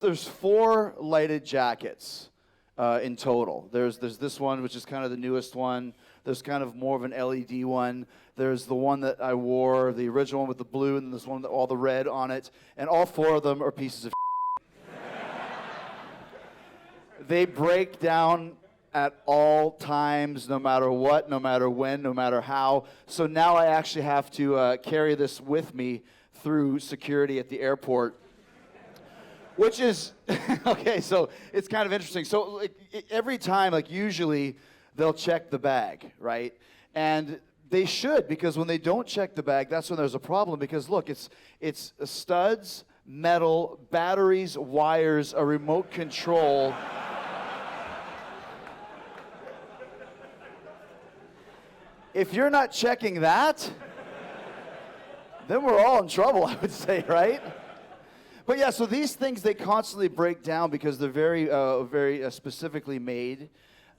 There's 4 lighted jackets in total. There's this one, which is kind of the newest one. There's kind of more of an LED one. There's the one that I wore, the original one with the blue, and there's one with all the red on it. And all 4 of them are pieces of They break down at all times, no matter what, no matter when, no matter how. So now I actually have to carry this with me through security at the airport. Which is, okay, so it's kind of interesting. So like, every time, like usually, they'll check the bag, right? And they should, because when they don't check the bag, that's when there's a problem. Because look, it's studs, metal, batteries, wires, a remote control. If you're not checking that, then we're all in trouble, I would say, right? But yeah, so these things, they constantly break down because they're very specifically made.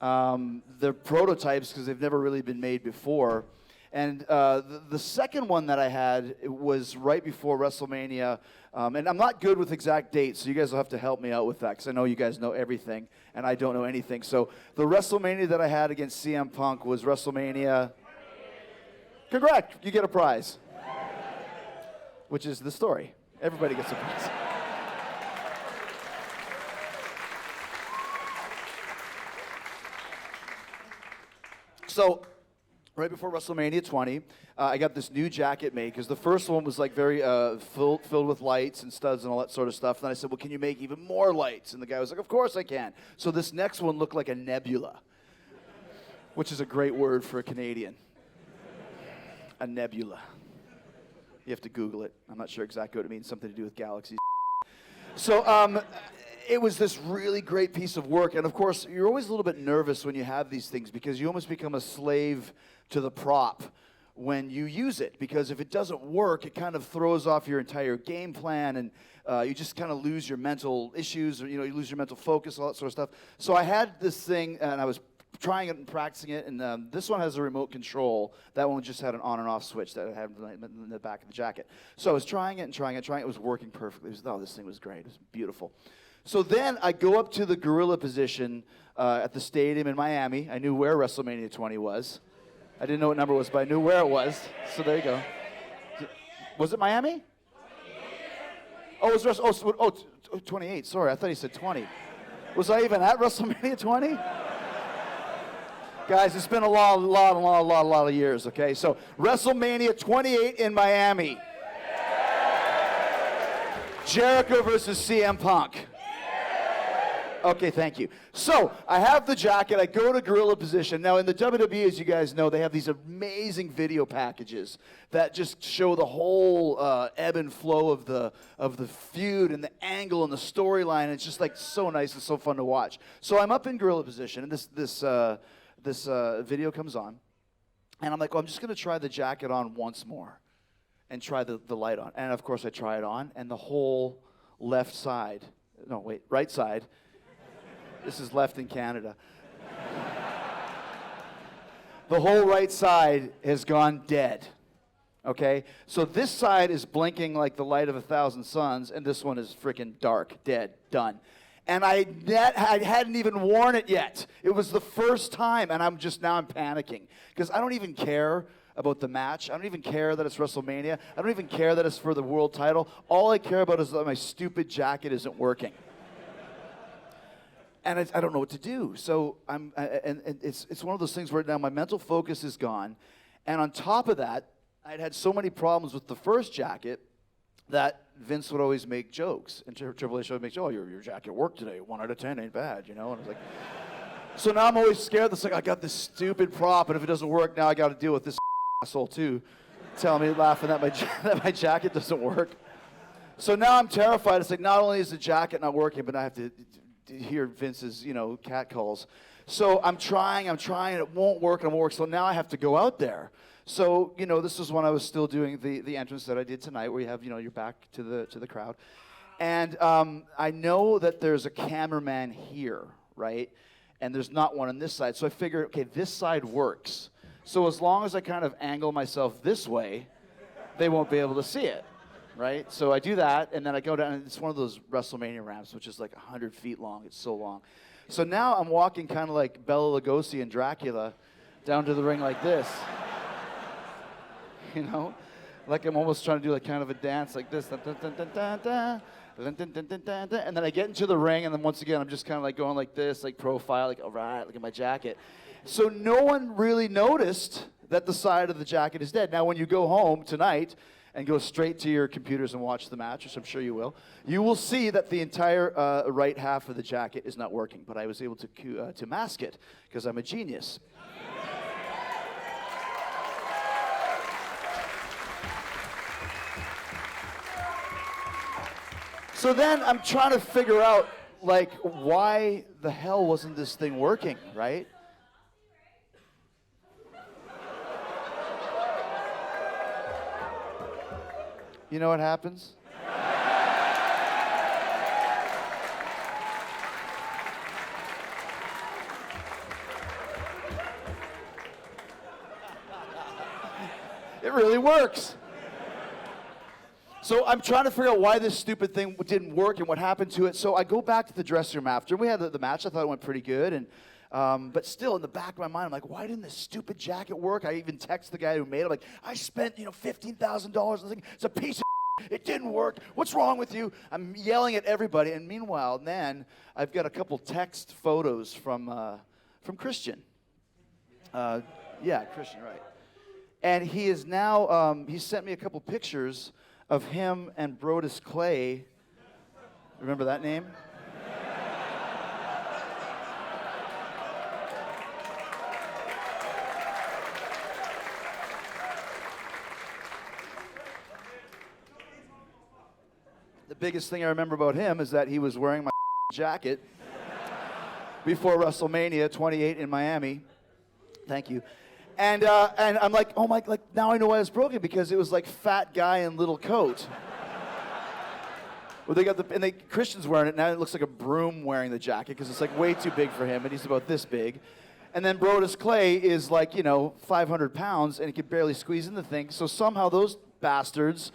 They're prototypes because they've never really been made before. And the second one that I had was right before WrestleMania. And I'm not good with exact dates, so you guys will have to help me out with that because I know you guys know everything, and I don't know anything. So the WrestleMania that I had against CM Punk was WrestleMania. Congrats, you get a prize. Which is the story. Everybody gets a prize. So, right before WrestleMania 20, I got this new jacket made because the first one was like very filled with lights and studs and all that sort of stuff. And then I said, well, can you make even more lights? And the guy was like, of course I can. So this next one looked like a nebula, which is a great word for a Canadian. A nebula. You have to Google it. I'm not sure exactly what it means. Something to do with galaxies. So it was this really great piece of work. And, of course, you're always a little bit nervous when you have these things because you almost become a slave to the prop when you use it. Because if it doesn't work, it kind of throws off your entire game plan and you just kind of lose your mental issues or, you lose your mental focus, all that sort of stuff. So I had this thing, and I was trying it and practicing it, and this one has a remote control. That one just had an on and off switch that I had in the back of the jacket. So I was trying it. It was working perfectly. This thing was great. It was beautiful. So then I go up to the gorilla position at the stadium in Miami. I knew where WrestleMania 20 was. I didn't know what number it was, but I knew where it was. So there you go. Was it Miami? Oh, it was 28. Sorry, I thought he said 20. Was I even at WrestleMania 20? Guys, it's been a lot of years, okay? So, WrestleMania 28 in Miami. Jericho versus CM Punk. Okay, thank you. So, I have the jacket. I go to gorilla position. Now, in the WWE, as you guys know, they have these amazing video packages that just show the whole ebb and flow of the feud and the angle and the storyline. It's just like so nice and so fun to watch. So, I'm up in gorilla position, and this video comes on, and I'm like, well, I'm just going to try the jacket on once more and try the light on. And, of course, I try it on, and the whole right side, this is left in Canada, the whole right side has gone dead, okay? So this side is blinking like the light of 1,000 suns, and this one is freaking dark, dead, done. And I hadn't even worn it yet. It was the first time, and I'm panicking. Because I don't even care about the match. I don't even care that it's WrestleMania. I don't even care that it's for the world title. All I care about is that my stupid jacket isn't working. And I don't know what to do. So it's one of those things where now my mental focus is gone. And on top of that, I'd had so many problems with the first jacket that Vince would always make jokes. And Triple H would make jokes, oh, your jacket worked today. 1 out of 10 ain't bad, And I was like, so now I'm always scared. It's like, I got this stupid prop, and if it doesn't work, now I got to deal with this asshole too, telling me, laughing that my jacket doesn't work. So now I'm terrified. It's like, not only is the jacket not working, but I have to hear Vince's, cat calls. So I'm trying, it won't work, So now I have to go out there. So, this was when I was still doing the entrance that I did tonight, where you have, your back to the crowd. And I know that there's a cameraman here, right? And there's not one on this side. So I figure, okay, this side works. So as long as I kind of angle myself this way, they won't be able to see it, right? So I do that, and then I go down, and it's one of those WrestleMania ramps, which is like 100 feet long. It's so long. So now I'm walking kind of like Bela Lugosi and Dracula down to the ring like this. You know? Like I'm almost trying to do like kind of a dance like this. And then I get into the ring, and then once again, I'm just kind of like going like this, like profile, like, all right, look at my jacket. So no one really noticed that the side of the jacket is dead. Now, when you go home tonight and go straight to your computers and watch the match, which I'm sure you will see that the entire right half of the jacket is not working. But I was able to mask it because I'm a genius. So then I'm trying to figure out, like, why the hell wasn't this thing working, right? You know what happens? It really works. So I'm trying to figure out why this stupid thing didn't work and what happened to it. So I go back to the dressing room after. We had the match. I thought it went pretty good. And but still, in the back of my mind, I'm like, why didn't this stupid jacket work? I even text the guy who made it. Like, I spent, $15,000 on this thing. It's a piece of it didn't work. What's wrong with you? I'm yelling at everybody. And meanwhile, then I've got a couple text photos from Christian. Christian, right. And he is now, he sent me a couple pictures of him and Brodus Clay. Remember that name? The biggest thing I remember about him is that he was wearing my jacket before WrestleMania 28 in Miami. Thank you. And I'm like, oh my, like now I know why it's broken, because it was like fat guy in little coat. Well, they got Christian's wearing it now. It looks like a broom wearing the jacket because it's like way too big for him, and he's about this big. And then Brodus Clay is like 500 pounds, and he could barely squeeze in the thing. So somehow those bastards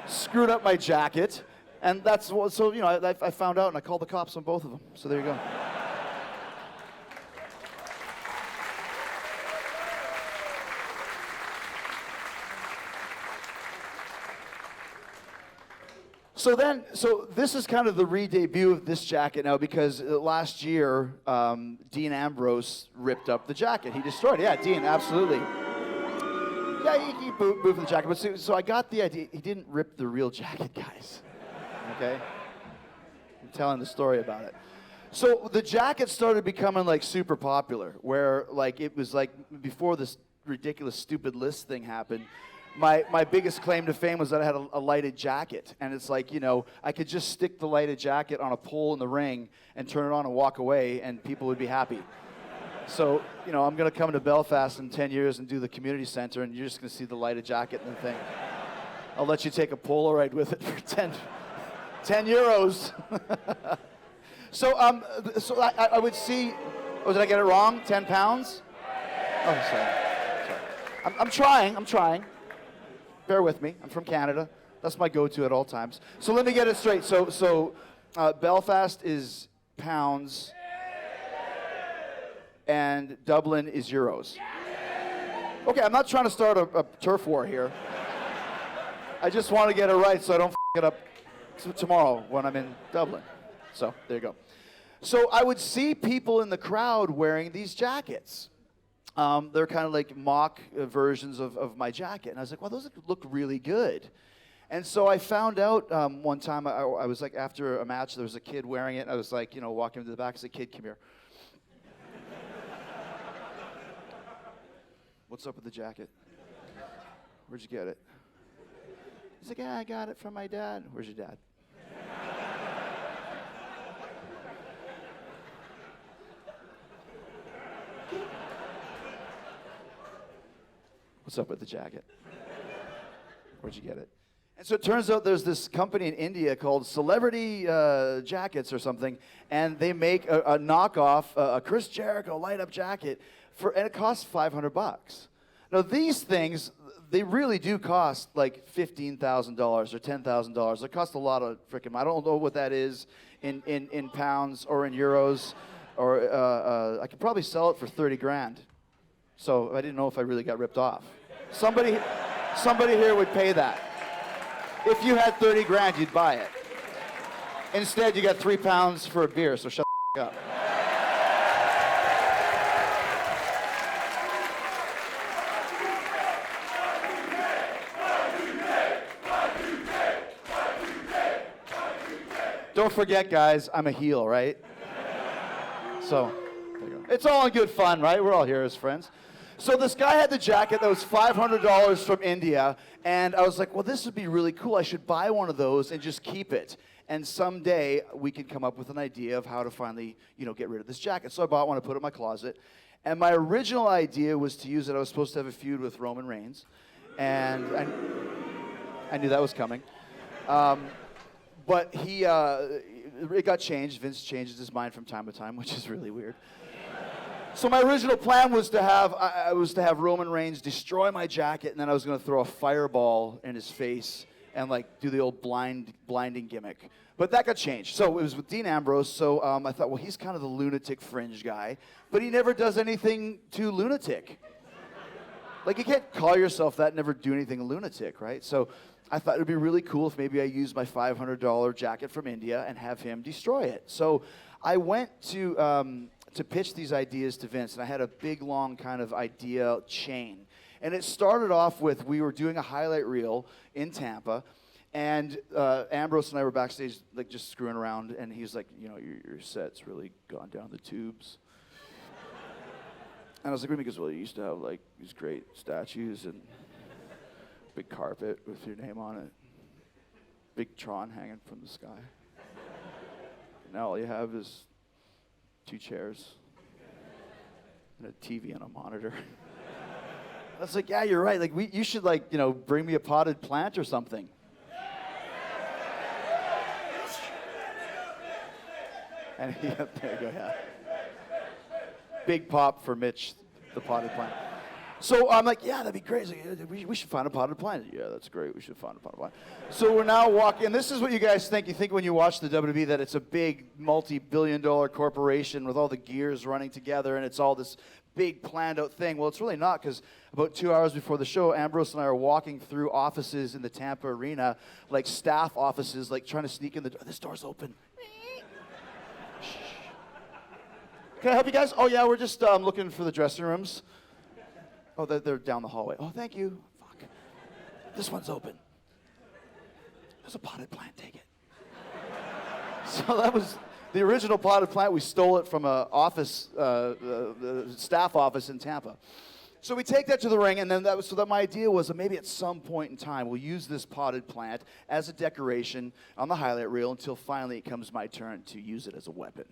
screwed up my jacket, and that's what. So I found out, and I called the cops on both of them. So there you go. So this is kind of the re-debut of this jacket now, because last year, Dean Ambrose ripped up the jacket. He destroyed it. Yeah, Dean, absolutely. Yeah, he moved the jacket. But so I got the idea. He didn't rip the real jacket, guys. Okay? I'm telling the story about it. So the jacket started becoming like super popular, where like it was like before this ridiculous stupid list thing happened. My biggest claim to fame was that I had a lighted jacket. And it's like, I could just stick the lighted jacket on a pole in the ring and turn it on and walk away, and people would be happy. So, I'm going to come to Belfast in 10 years and do the community center, and you're just going to see the lighted jacket and the thing. I'll let you take a Polaroid with it for 10 euros. So I would see, did I get it wrong? 10 pounds? Oh, sorry. I'm trying. Bear with me. I'm from Canada. That's my go-to at all times. So let me get it straight. So Belfast is pounds, and Dublin is euros. Okay, I'm not trying to start a turf war here. I just want to get it right so I don't f*** it up tomorrow when I'm in Dublin. So there you go. So I would see people in the crowd wearing these jackets. They're kind of like mock versions of my jacket. And I was like, well, those look really good. And so I found out one time, I was like, after a match, there was a kid wearing it. And I was like, walking to the back. I said, kid, come here. What's up with the jacket? Where'd you get it? He's like, yeah, I got it from my dad. Where's your dad? What's up with the jacket? Where'd you get it? And so it turns out there's this company in India called Celebrity Jackets or something, and they make a knockoff, a Chris Jericho light-up jacket, and it costs $500. Now these things, they really do cost like $15,000 or $10,000. They cost a lot of freaking. I don't know what that is in pounds or in euros, or I could probably sell it for 30 grand. So I didn't know if I really got ripped off. Somebody here would pay that. If you had 30 grand, you'd buy it. Instead, you got 3 pounds for a beer. So shut the up. Don't forget, guys, I'm a heel, right? So, there you go. It's all in good fun, right? We're all here as friends. So this guy had the jacket that was $500 from India, and I was like, well, this would be really cool. I should buy one of those and just keep it. And someday we can come up with an idea of how to finally, get rid of this jacket. So I bought one, I put it in my closet. And my original idea was to use it. I was supposed to have a feud with Roman Reigns. And I knew that was coming. But it got changed. Vince changes his mind from time to time, which is really weird. So my original plan was to have Roman Reigns destroy my jacket, and then I was going to throw a fireball in his face and do the old blinding gimmick. But that got changed. So it was with Dean Ambrose. So I thought, well, he's kind of the lunatic fringe guy, but he never does anything too lunatic. You can't call yourself that and never do anything lunatic, right? So I thought it would be really cool if maybe I used my $500 jacket from India and have him destroy it. So I went to pitch these ideas to Vince, and I had a big, long kind of idea chain. And it started off with, we were doing a highlight reel in Tampa, and Ambrose and I were backstage just screwing around, and he's like, your set's really gone down the tubes. And I was like, because, well, you used to have these great statues and big carpet with your name on it, big Tron hanging from the sky. Now all you have is 2 chairs and a TV and a monitor. I was like, yeah, you're right. You should bring me a potted plant or something. And there you go, yeah. Big pop for Mitch, the potted plant. So I'm like, yeah, that'd be great. We should find a potted plant. Yeah, that's great. We should find a potted plant. So we're now walking, and this is what you guys think. You think when you watch the WWE that it's a big multi-billion-dollar corporation with all the gears running together, and it's all this big planned-out thing. Well, it's really not, because about 2 hours before the show, Ambrose and I are walking through offices in the Tampa arena, staff offices, trying to sneak in the door. This door's open. Can I help you guys? Oh, yeah, we're just looking for the dressing rooms. Oh, they're down the hallway. Oh, thank you. Fuck. This one's open. There's a potted plant. Take it. So that was the original potted plant. We stole it from a office, the staff office in Tampa. So we take that to the ring, and then my idea was that maybe at some point in time we'll use this potted plant as a decoration on the highlight reel until finally it comes my turn to use it as a weapon.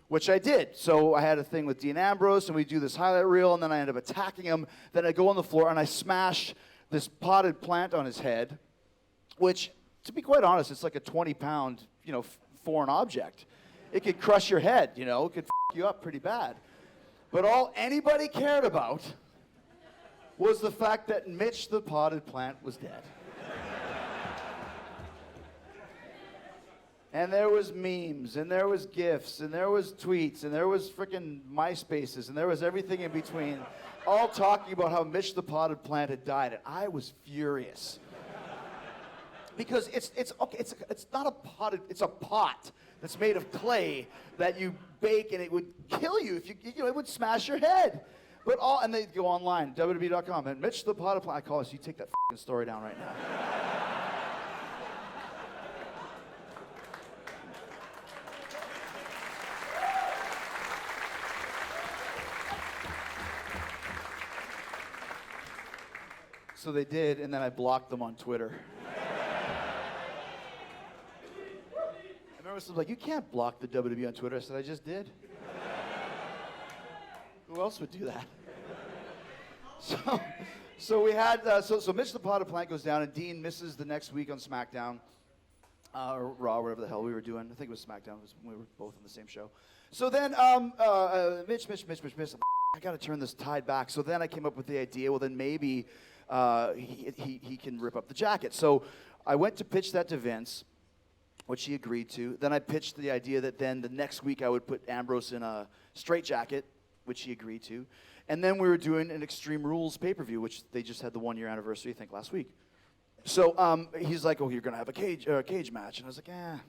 Which I did. So I had a thing with Dean Ambrose, and we do this highlight reel, and then I end up attacking him. Then I go on the floor, and I smash this potted plant on his head, which, to be quite honest, it's like a 20-pound, foreign object. It could crush your head, it could f*** you up pretty bad. But all anybody cared about was the fact that Mitch the potted plant was dead. And there was memes, and there was GIFs, and there was tweets, and there was frickin' MySpaces, and there was everything in between, all talking about how Mitch the potted plant had died, and I was furious. Because it's not a potted, it's a pot that's made of clay that you bake, and it would kill you if it would smash your head. And they go online, WWE.com, and Mitch the potted plant. I call us. You take that frickin' story down right now. So they did, and then I blocked them on Twitter. I remember someone was like, you can't block the WWE on Twitter. I said, I just did. Who else would do that? So we had, so Mitch the Potted Plant goes down, and Dean misses the next week on SmackDown, or Raw, whatever the hell we were doing. I think it was SmackDown. It was when we were both on the same show. So then, Mitch, I got to turn this tide back. So then I came up with the idea, well, then maybe he can rip up the jacket. So I went to pitch that to Vince, which he agreed to. Then I pitched the idea that then the next week I would put Ambrose in a straitjacket, which he agreed to. And then we were doing an Extreme Rules pay-per-view, which they just had the 1-year anniversary, I think, last week. So he's like, oh, you're going to have a cage match. And I was like, a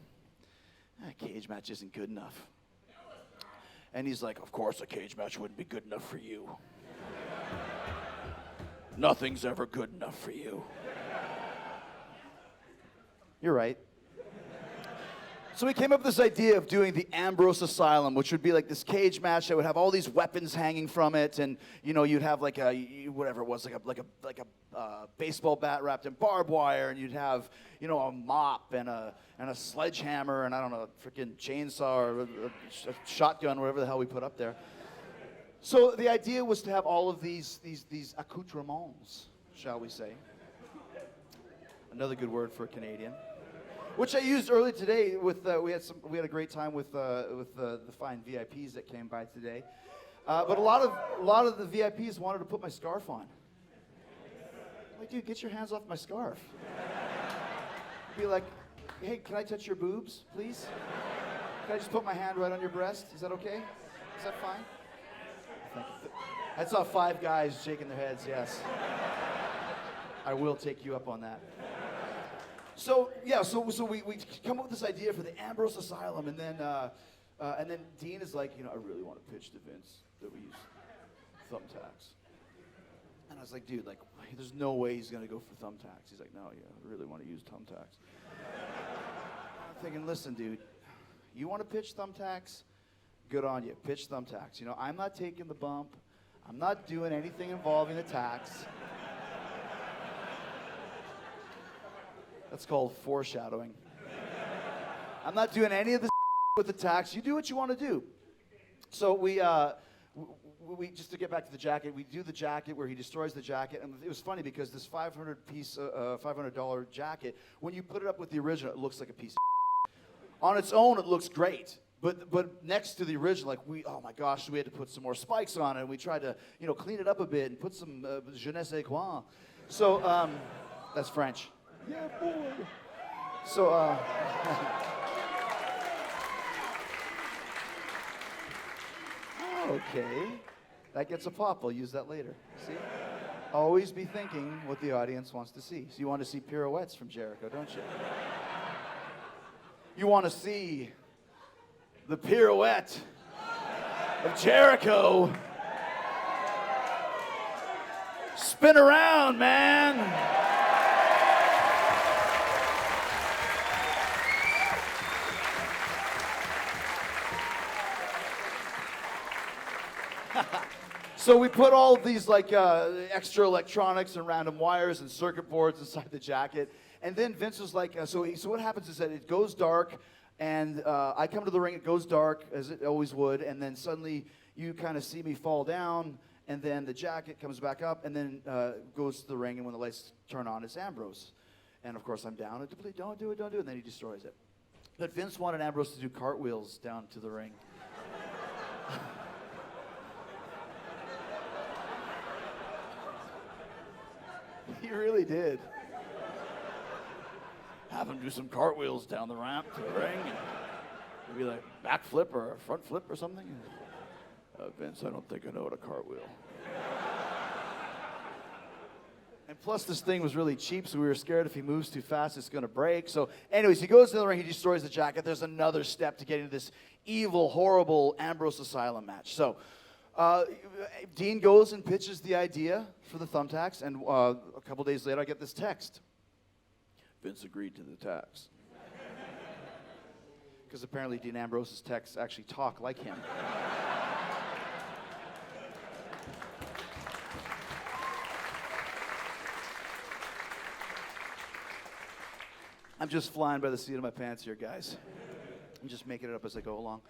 cage match isn't good enough. And he's like, of course a cage match wouldn't be good enough for you. Nothing's ever good enough for you. You're right. So we came up with this idea of doing the Ambrose Asylum, which would be like this cage match that would have all these weapons hanging from it, and you'd have like whatever it was, like a baseball bat wrapped in barbed wire, and you'd have a mop and a sledgehammer and I don't know, a freaking chainsaw or a shotgun, whatever the hell we put up there. So the idea was to have all of these accoutrements, shall we say? Another good word for a Canadian. Which I used early today with we had a great time with the fine VIPs that came by today, but a lot of the VIPs wanted to put my scarf on. I'm like, dude, get your hands off my scarf. Be like, hey, can I touch your boobs, please? Can I just put my hand right on your breast? Is that okay? Is that fine? I saw 5 guys shaking their heads. Yes, I will take you up on that. So we come up with this idea for the Ambrose Asylum, and then Dean is like, I really want to pitch to Vince that we use thumbtacks. And I was like, dude, there's no way he's gonna go for thumbtacks. He's like, no, yeah, I really want to use thumbtacks. I'm thinking, listen, dude, you want to pitch thumbtacks? Good on you. Pitch thumbtacks. I'm not taking the bump. I'm not doing anything involving the tacks. That's called foreshadowing. I'm not doing any of this with the tacks. You do what you want to do. So we just to get back to the jacket, we do the jacket where he destroys the jacket, and it was funny because this $500 jacket, when you put it up with the original, it looks like a piece of on its own, it looks great. But next to the original, oh my gosh, we had to put some more spikes on it, and we tried to clean it up a bit and put some je ne sais quoi. So that's French. Yeah, boy. So, okay. That gets a pop. I'll use that later. See? Always be thinking what the audience wants to see. So you want to see pirouettes from Jericho, don't you? You want to see the pirouette of Jericho. Spin around, man. So we put all of these extra electronics and random wires and circuit boards inside the jacket, and then Vince was like, so what happens is that it goes dark, and I come to the ring, it goes dark as it always would, and then suddenly you kind of see me fall down, and then the jacket comes back up, and then goes to the ring, and when the lights turn on, it's Ambrose, and of course I'm down, and don't do it, and then he destroys it. But Vince wanted Ambrose to do cartwheels down to the ring. He really did. Have him do some cartwheels down the ramp to the ring, and maybe like back flip or a front flip or something. Vince, I don't think I know what a cartwheel. And plus, this thing was really cheap, so we were scared if he moves too fast, it's going to break. So, anyways, he goes to the ring, he destroys the jacket. There's another step to getting to this evil, horrible Ambrose Asylum match. So, Dean goes and pitches the idea for the thumbtacks, and a couple days later, I get this text. Vince agreed to the tacks. Because apparently Dean Ambrose's texts actually talk like him. I'm just flying by the seat of my pants here, guys. I'm just making it up as I go along.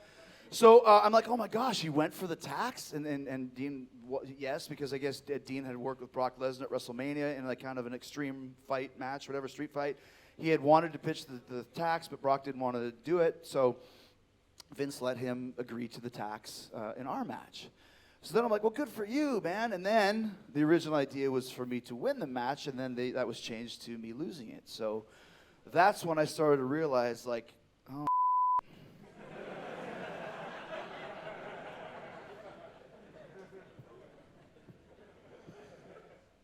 So I'm like, oh my gosh, he went for the tacks? And Dean, yes, because I guess Dean had worked with Brock Lesnar at WrestleMania in kind of an extreme fight match, whatever, street fight. He had wanted to pitch the tacks, but Brock didn't want to do it. So Vince let him agree to the tacks in our match. So then I'm like, well, good for you, man. And then the original idea was for me to win the match, and then that was changed to me losing it. So that's when I started to realize, like, oh,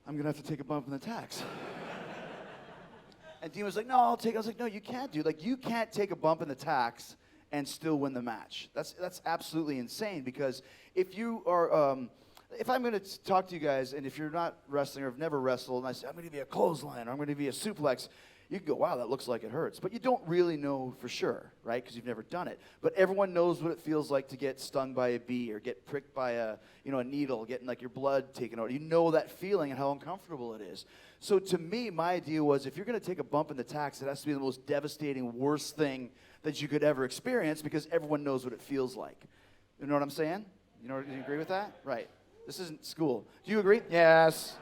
I'm going to have to take a bump in the tax. And Dean was like, no, I'll take it. I was like, no, you can't, dude. Like, you can't take a bump in the tax and still win the match. That's absolutely insane, because if you are, if I'm going to talk to you guys, and if you're not wrestling or have never wrestled, and I say, I'm going to be a clothesline, or I'm going to be a suplex, you can go, wow, that looks like it hurts. But you don't really know for sure, right? Because you've never done it. But everyone knows what it feels like to get stung by a bee or get pricked by a needle, getting like your blood taken out. You know that feeling and how uncomfortable it is. So to me, my idea was, if you're going to take a bump in the tax, it has to be the most devastating, worst thing that you could ever experience, because everyone knows what it feels like. You know what I'm saying? Do you agree with that? Right. This isn't school. Do you agree? Yes.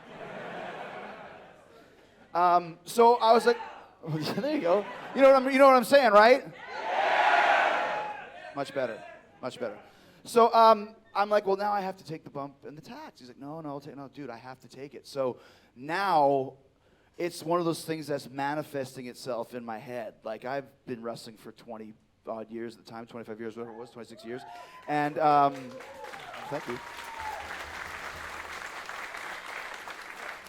So I was like, there you go. You know what I'm saying, right? Much better. So I'm like, well, now I have to take the bump and the tax. He's like, no, dude, I have to take it. So now it's one of those things that's manifesting itself in my head. Like, I've been wrestling for 20 odd years at the time, 25 years, whatever it was, 26 years. And thank you.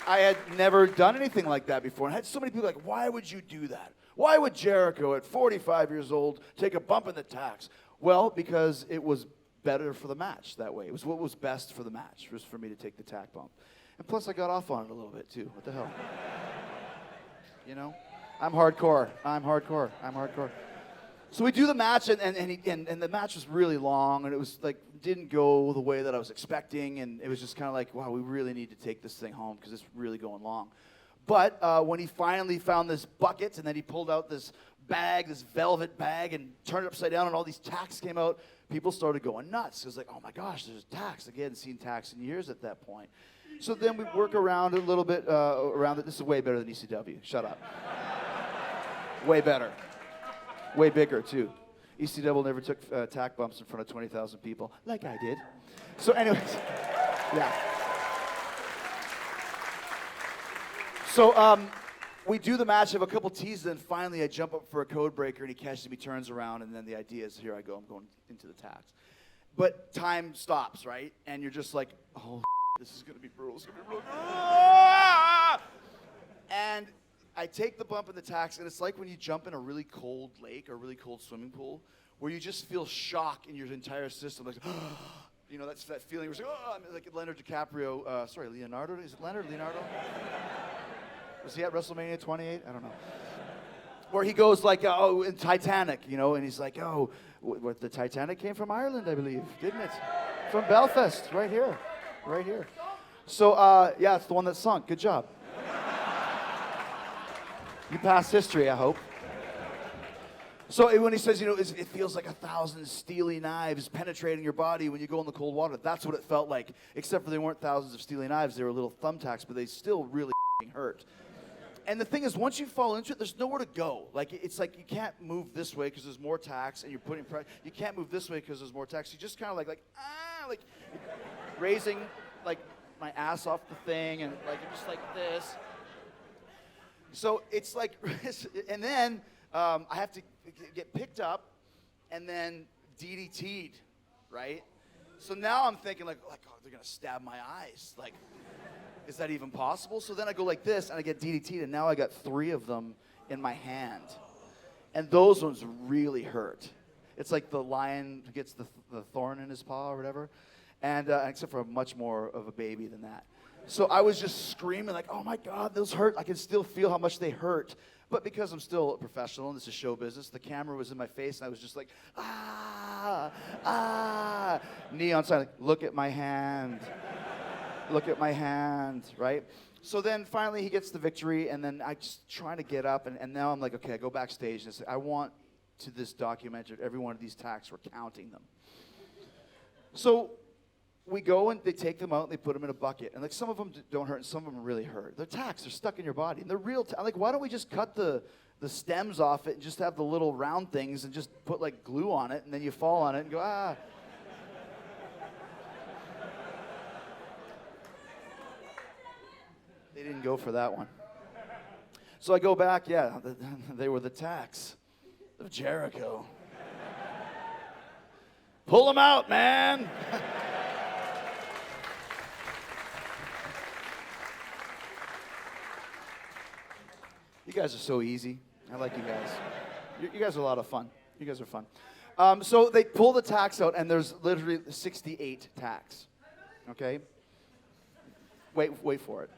I had never done anything like that before. And I had so many people like, why would you do that? Why would Jericho at 45 years old take a bump in the tax? Well, because it was better for the match that way. It was what was best for the match, was for me to take the tack bump. And plus, I got off on it a little bit, too. What the hell? You know? I'm hardcore. So we do the match, and the match was really long, and it was like, didn't go the way that I was expecting, and it was just kind of like, wow, we really need to take this thing home because it's really going long. But when he finally found this bucket, and then he pulled out this bag, this velvet bag, and turned it upside down, and all these tacks came out, people started going nuts. It was like, oh my gosh, there's tacks. Like, I hadn't seen tacks in years at that point. So then we work around a little bit around it. This is way better than ECW. Shut up. Way better. Way bigger, too. ECW never took tack bumps in front of 20,000 people, like I did. So anyways, yeah. So we do the match, have a couple teases, and finally I jump up for a code breaker, and he catches me, turns around, and then the idea is, here I go, I'm going into the tacks. But time stops, right? And you're just like, oh, this is going to be brutal. It's going to be brutal. Ah! And I take the bump in the tacks, and it's like when you jump in a really cold lake or a really cold swimming pool, where you just feel shock in your entire system. Like, you know, that's that feeling where you're like Leonardo DiCaprio. Leonardo? Is it Leonardo? Was he at WrestleMania 28? I don't know. Where he goes like, in Titanic, you know, and he's like, what, the Titanic came from Ireland, I believe, didn't it? From Belfast, right here. So, yeah, it's the one that sunk. Good job. You passed history, I hope. So when he says, it feels like 1,000 steely knives penetrating your body when you go in the cold water, that's what it felt like. Except for they weren't thousands of steely knives, they were little thumbtacks, but they still really hurt. And the thing is, once you fall into it, there's nowhere to go. Like, it's like you can't move this way because there's more tacks, and you're putting pressure. You can't move this way because there's more tacks. You just kind of like raising like my ass off the thing, and like just like this. So it's like, and then I have to get picked up and then DDT'd, right? So now I'm thinking like, oh, they're gonna stab my eyes. Like, is that even possible? So then I go like this and I get DDT'd, and now I got 3 of them in my hand. And those ones really hurt. It's like the lion who gets the thorn in his paw or whatever. And except for much more of a baby than that. So I was just screaming like, oh my God, those hurt. I can still feel how much they hurt. But because I'm still a professional and this is show business, the camera was in my face and I was just like, neon sign, like, look at my hand. Look at my hand, right? So then finally he gets the victory, and then I just trying to get up, and now I'm like, okay, I go backstage and I say, I want to this documentary, every one of these tacks, we're counting them. So we go and they take them out and they put them in a bucket. And like some of them don't hurt and some of them really hurt. They're tacks, they're stuck in your body. And they're real, I'm like, why don't we just cut the stems off it and just have the little round things and just put like glue on it, and then you fall on it and go, They didn't go for that one. So I go back, yeah, they were the tacks of Jericho. Pull them out, man. You guys are so easy. I like you guys. You guys are a lot of fun. You guys are fun. So they pull the tacks out, and there's literally 68 tacks. Okay? Wait for it.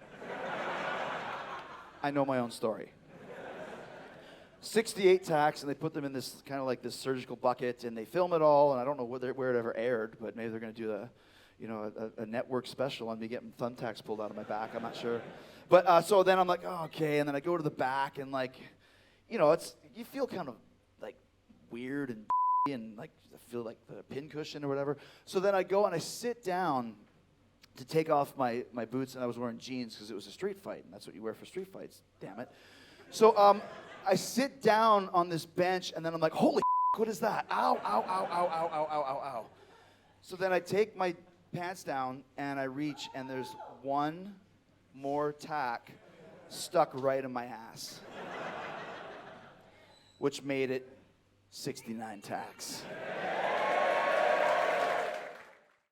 I know my own story. 68 tacks, and they put them in this kind of like this surgical bucket, and they film it all, and I don't know where it ever aired, but maybe they're going to do a network special on me getting thumbtacks pulled out of my back. I'm not sure. But so then I'm like, oh, okay, and then I go to the back, and like, you feel kind of like weird and like I feel like the pin cushion or whatever. So then I go and I sit down to take off my boots, and I was wearing jeans because it was a street fight, and that's what you wear for street fights, damn it. So I sit down on this bench, and then I'm like, holy what is that? Ow, ow, ow, ow, ow, ow, ow, ow, ow. So then I take my pants down, and I reach, and there's one more tack stuck right in my ass, which made it 69 tacks.